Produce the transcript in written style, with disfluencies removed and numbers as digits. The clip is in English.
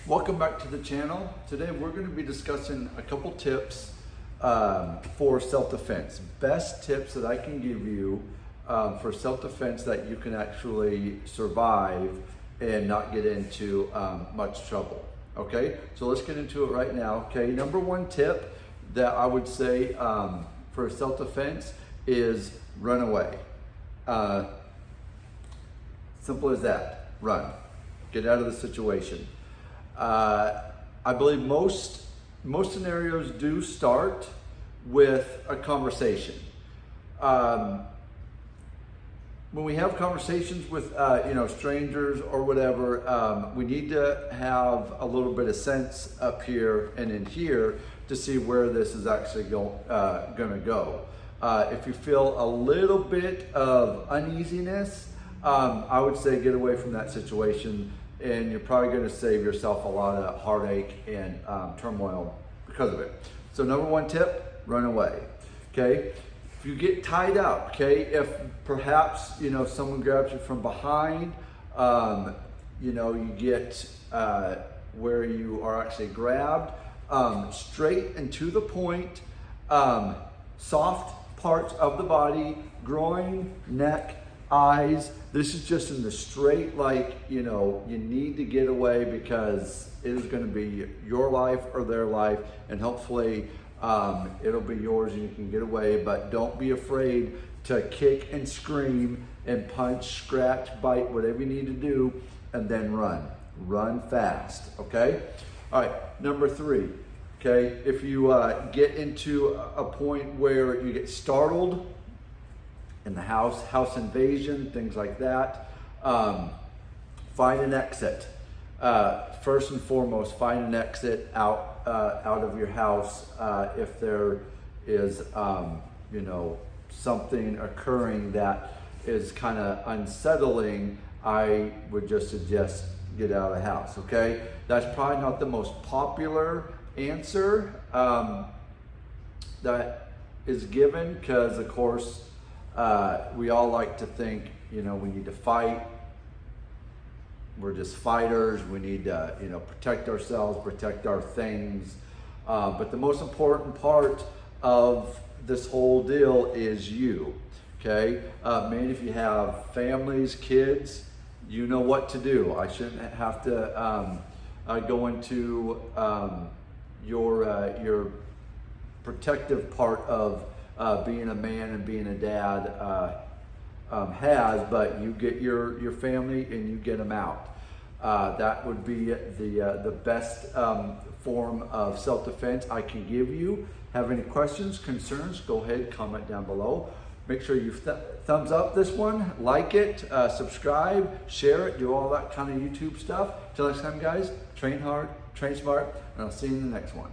Welcome back to the channel. Today we're going to be discussing a couple tips for self-defense. Best tips that I can give you for self-defense that you can actually survive and not get into much trouble. Okay, so let's get into it right now. Okay, number one tip that I would say for self-defense is run away. Simple as that. Run. Get out of the situation. I believe most scenarios do start with a conversation. When we have conversations with strangers or whatever, we need to have a little bit of sense up here and in here to see where this is actually going to go. If you feel a little bit of uneasiness, I would say get away from that situation, and you're probably going to save yourself a lot of heartache and turmoil because of it. So number one tip, run away. Okay, if you get tied up, okay, if perhaps someone grabs you from behind, you get where you are actually grabbed, straight and to the point, soft parts of the body, groin, neck, eyes. This is just in the straight, you need to get away because it is going to be your life or their life, and hopefully it'll be yours and you can get away. But don't be afraid to kick and scream and punch, scratch, bite, whatever you need to do, and then run fast. Okay, all right, number three. Okay, if you get into a point where you get startled in the house invasion, things like that, find an exit. First and foremost, find an exit out of your house. If there is something occurring that is kind of unsettling, I would just suggest get out of the house. Okay, that's probably not the most popular answer that is given, because of course we all like to think we need to fight. We're just fighters. We need to protect ourselves, protect our things, but the most important part of this whole deal is you. Okay, man, if you have families, kids, you know what to do. I shouldn't have to go into your protective part of being a man and being a dad but you get your family and you get them out. That would be the best form of self-defense I can give you. Have any questions, concerns, go ahead, comment down below. Make sure you thumbs up this one, like it, subscribe, share it, do all that kind of YouTube stuff. Till next time, guys, train hard, train smart, and I'll see you in the next one.